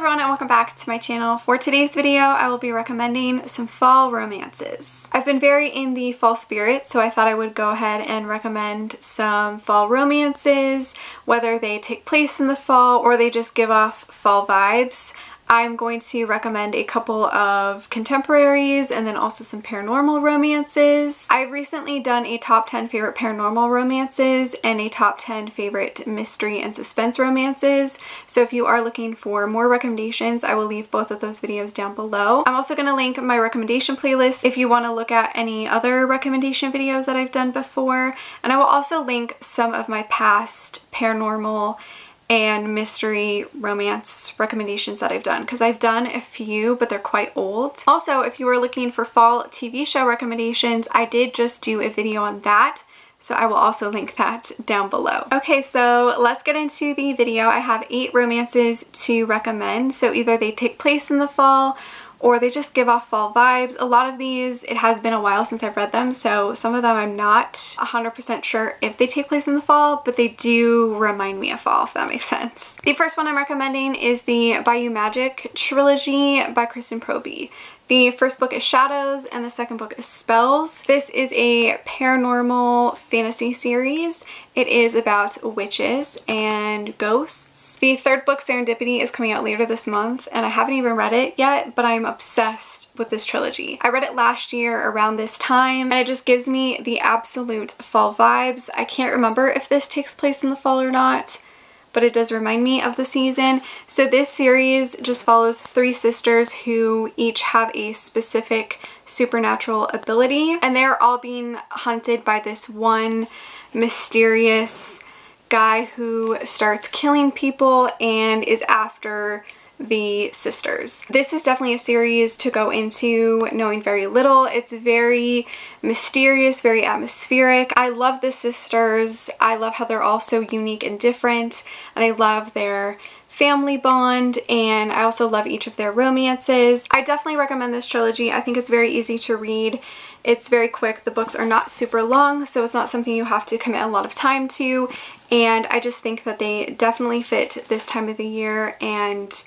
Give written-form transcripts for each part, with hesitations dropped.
everyone and welcome back to my channel. For today's video, I will be recommending some fall romances. I've been very in the fall spirit, so I thought I would go ahead and recommend some fall romances, whether they take place in the fall or they just give off fall vibes. I'm going to recommend a couple of contemporaries and then also some paranormal romances. I've recently done a top 10 favorite paranormal romances and a top 10 favorite mystery and suspense romances. So if you are looking for more recommendations, I will leave both of those videos down below. I'm also going to link my recommendation playlist if you want to look at any other recommendation videos that I've done before. And I will also link some of my past paranormal and mystery romance recommendations that I've done, because I've done a few but they're quite old. Also, if you were looking for fall TV show recommendations, I did just do a video on that, so I will also link that down below. Okay, so let's get into the video. I have 8 romances to recommend, so either they take place in the fall or they just give off fall vibes. A lot of these, it has been a while since I've read them, so some of them I'm not 100% sure if they take place in the fall, but they do remind me of fall, if that makes sense. The first one I'm recommending is the Bayou Trilogy by Kristen Proby. The first book is Shadows and the second book is Spells. This is a paranormal fantasy series. It is about witches and ghosts. The third book, Serendipity, is coming out later this month and I haven't even read it yet, but I'm obsessed with this trilogy. I read it last year around this time and it just gives me the absolute fall vibes. I can't remember if this takes place in the fall or not, but it does remind me of the season. So this series just follows 3 sisters who each have a specific supernatural ability, and they're all being hunted by this one mysterious guy who starts killing people and is after the sisters. This is definitely a series to go into knowing very little. It's very mysterious, very atmospheric. I love the sisters. I love how they're all so unique and different, and I love their family bond, and I also love each of their romances. I definitely recommend this trilogy. I think it's very easy to read. It's very quick. The books are not super long, so it's not something you have to commit a lot of time to, and I just think that they definitely fit this time of the year, and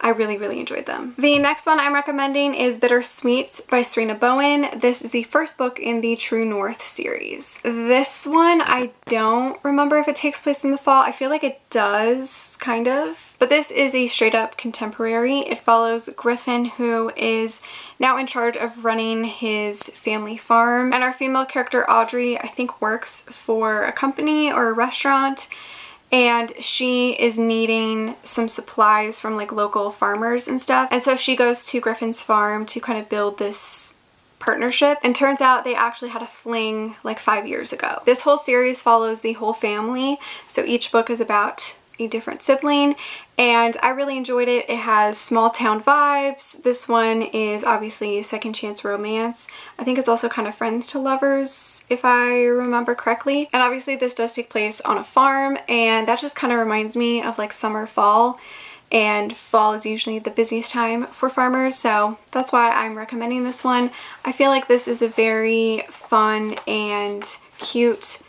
I really enjoyed them. The next one I'm recommending is Bittersweet by Serena Bowen. This is the first book in the True North series. This one, I don't remember if it takes place in the fall. I feel like it does, kind of. But this is a straight up contemporary. It follows Griffin, who is now in charge of running his family farm. And our female character, Audrey, I think works for a company or a restaurant, and she is needing some supplies from like local farmers and stuff. And so she goes to Griffin's farm to kind of build this partnership, and turns out they actually had a fling like 5 years ago. This whole series follows the whole family, so each book is about a different sibling, and I really enjoyed it. It has small town vibes. This one is obviously second chance romance. I think it's also kind of friends to lovers, if I remember correctly. And obviously this does take place on a farm, and that just kind of reminds me of like summer, fall, and fall is usually the busiest time for farmers, so that's why I'm recommending this one. I feel like this is a very fun and cute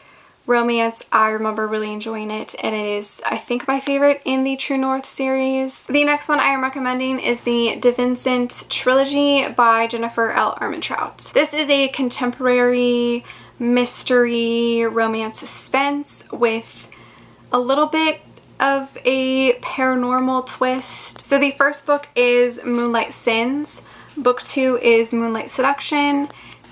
romance. I remember really enjoying it, and it is, I think, my favorite in the True North series. The next one I am recommending is the Vincent Trilogy by Jennifer L. Armentrout. This is a contemporary mystery romance suspense with a little bit of a paranormal twist. So the first book is Moonlight Sins, book 2 is Moonlight Seduction,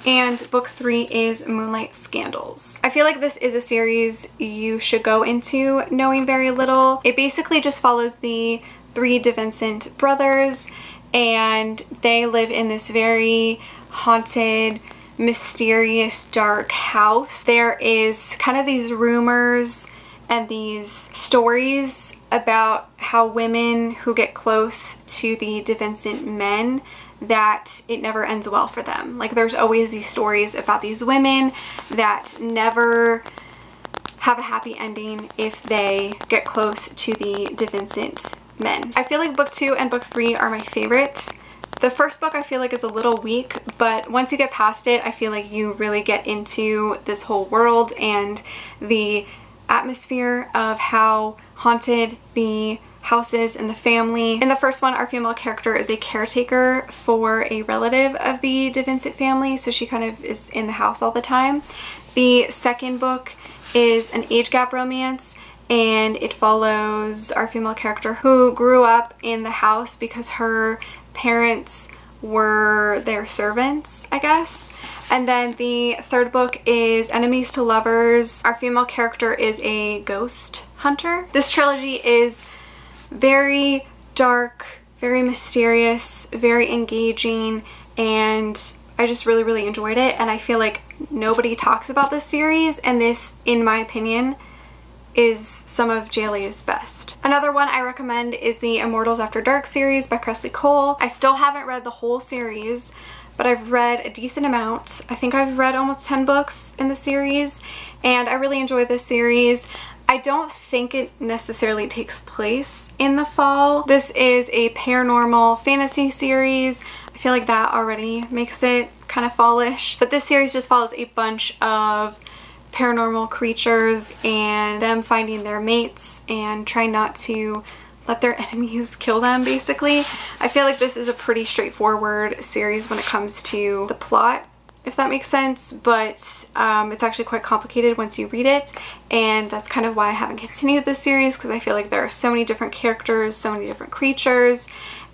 and book 3 is Moonlight Scandals. I feel like this is a series you should go into knowing very little. It basically just follows the 3 DeVincent brothers, and they live in this very haunted, mysterious, dark house. There is kind of these rumors and these stories about how women who get close to the DeVincent men, that it never ends well for them. Like, there's always these stories about these women that never have a happy ending if they get close to the DeVincent men. I feel like book 2 and book 3 are my favorites. The first book I feel like is a little weak, but once you get past it, I feel like you really get into this whole world and the atmosphere of how haunted the houses in the family. In the first one, our female character is a caretaker for a relative of the de Vincent family, so she kind of is in the house all the time. The second book is an age gap romance, and it follows our female character who grew up in the house because her parents were their servants, I guess. And then the third book is Enemies to Lovers. Our female character is a ghost hunter. This trilogy is very dark, very mysterious, very engaging, and I just really enjoyed it. And I feel like nobody talks about this series, and this, in my opinion, is some of JLA's best. Another one I recommend is the Immortals After Dark series by Kresley Cole. I still haven't read the whole series, but I've read a decent amount. I think I've read almost 10 books in the series, and I really enjoy this series. I don't think it necessarily takes place in the fall. This is a paranormal fantasy series. I feel like that already makes it kind of fallish, but this series just follows a bunch of paranormal creatures and them finding their mates and trying not to let their enemies kill them, basically. I feel like this is a pretty straightforward series when it comes to the plot, if that makes sense, but it's actually quite complicated once you read it, and that's kind of why I haven't continued this series, because I feel like there are so many different characters, so many different creatures,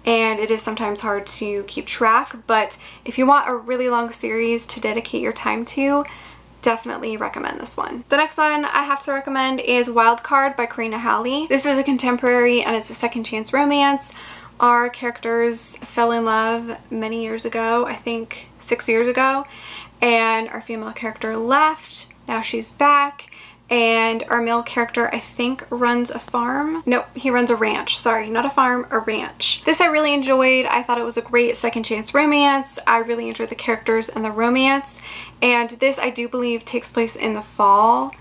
and it is sometimes hard to keep track. But if you want a really long series to dedicate your time to, definitely recommend this one. The next one I have to recommend is Wildcard by Karina Halley. This is a contemporary and it's a second chance romance. Our characters fell in love many years ago, I think 6 years ago, and our female character left. Now she's back, and our male character, I think, runs a farm. No, he runs a ranch. Sorry, not a farm, a ranch. This I really enjoyed. I thought it was a great second chance romance. I really enjoyed the characters and the romance, and this I do believe takes place in the fall.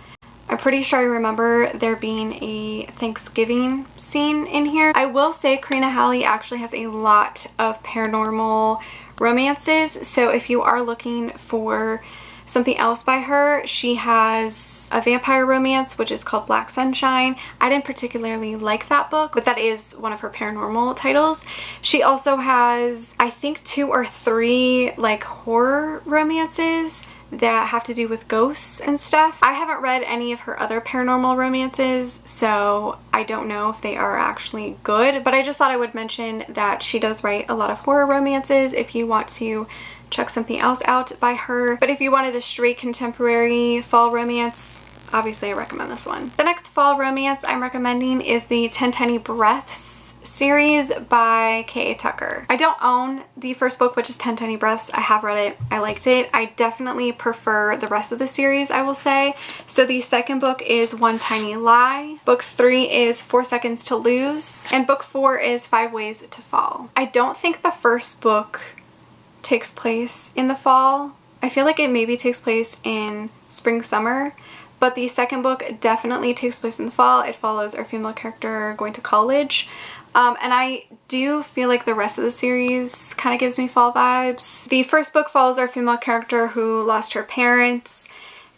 I'm pretty sure I remember there being a Thanksgiving scene in here. I will say Karina Halley actually has a lot of paranormal romances, so if you are looking for something else by her, she has a vampire romance which is called Black Sunshine. I didn't particularly like that book, but that is one of her paranormal titles. She also has, I think, 2 or 3 like horror romances that have to do with ghosts and stuff. I haven't read any of her other paranormal romances, so I don't know if they are actually good, but I just thought I would mention that she does write a lot of horror romances if you want to check something else out by her. But if you wanted a straight contemporary fall romance, obviously I recommend this one. The next fall romance I'm recommending is the 10 Tiny Breaths series by K.A. Tucker. I don't own the first book, which is 10 Tiny Breaths. I have read it. I liked it. I definitely prefer the rest of the series, I will say. So the second book is One Tiny Lie. Book 3 is 4 Seconds to Lose. And book 4 is 5 Ways to Fall. I don't think the first book takes place in the fall. I feel like it maybe takes place in spring, summer. But the second book definitely takes place in the fall. It follows our female character going to college. And I do feel like the rest of the series kind of gives me fall vibes. The first book follows our female character who lost her parents,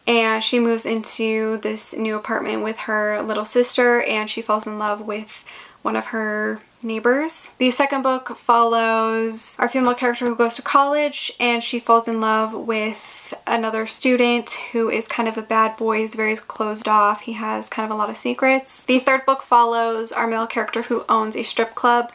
and she moves into this new apartment with her little sister, and she falls in love with one of her neighbors. The second book follows our female character who goes to college, and she falls in love with another student who is kind of a bad boy. He's very closed off. He has kind of a lot of secrets. The third book follows our male character who owns a strip club,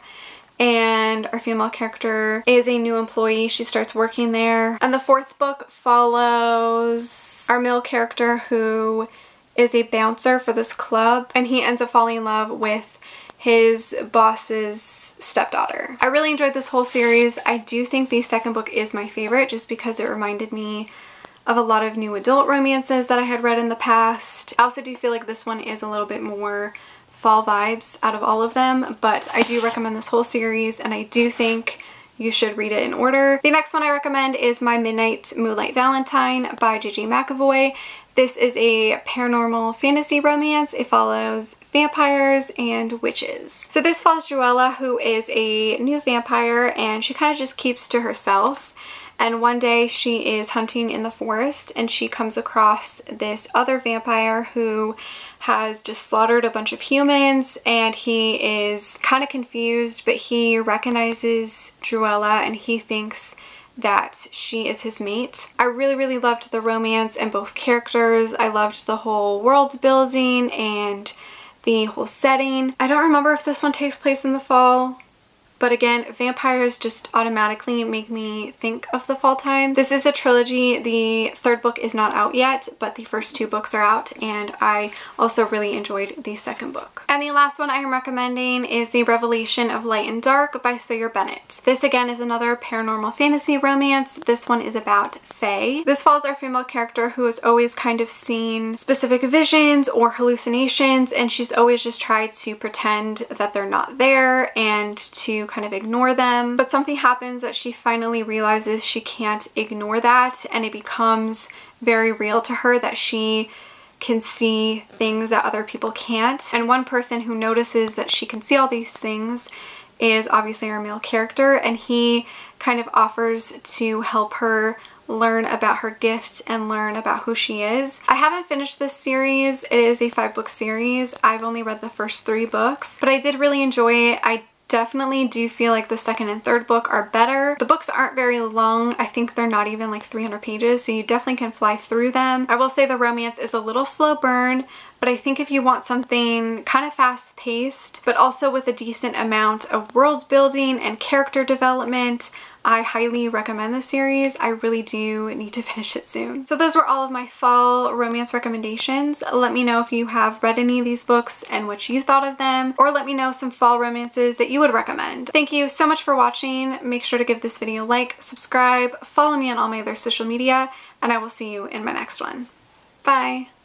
and our female character is a new employee. She starts working there. And the fourth book follows our male character who is a bouncer for this club, and he ends up falling in love with his boss's stepdaughter. I really enjoyed this whole series. I do think the second book is my favorite just because it reminded me of a lot of new adult romances that I had read in the past. I also do feel like this one is a little bit more fall vibes out of all of them, but I do recommend this whole series, and I do think you should read it in order. The next one I recommend is My Midnight Moonlight Valentine by J.J. McAvoy. This is a paranormal fantasy romance. It follows vampires and witches. So this follows Joella, who is a new vampire, and she kind of just keeps to herself. And one day she is hunting in the forest, and she comes across this other vampire who has just slaughtered a bunch of humans, and he is kind of confused, but he recognizes Druella and he thinks that she is his mate. I really loved the romance and both characters. I loved the whole world building and the whole setting. I don't remember if this one takes place in the fall, but again, vampires just automatically make me think of the fall time. This is a trilogy. The third book is not out yet, but the first 2 books are out, and I also really enjoyed the second book. And the last one I am recommending is The Revelation of Light and Dark by Sawyer Bennett. This again is another paranormal fantasy romance. This one is about Fae. This follows our female character who has always kind of seen specific visions or hallucinations, and she's always just tried to pretend that they're not there and to kind of ignore them. But something happens that she finally realizes she can't ignore that, and it becomes very real to her that she can see things that other people can't. And one person who notices that she can see all these things is obviously our male character, and he kind of offers to help her learn about her gift and learn about who she is. I haven't finished this series. It is a 5-book series. I've only read the first 3 books, but I did really enjoy it. I definitely do feel like the second and third book are better. The books aren't very long. I think they're not even like 300 pages, so you definitely can fly through them. I will say the romance is a little slow burn, but I think if you want something kind of fast paced, but also with a decent amount of world building and character development, I highly recommend this series. I really do need to finish it soon. So those were all of my fall romance recommendations. Let me know if you have read any of these books and what you thought of them, or let me know some fall romances that you would recommend. Thank you so much for watching. Make sure to give this video a like, subscribe, follow me on all my other social media, and I will see you in my next one. Bye!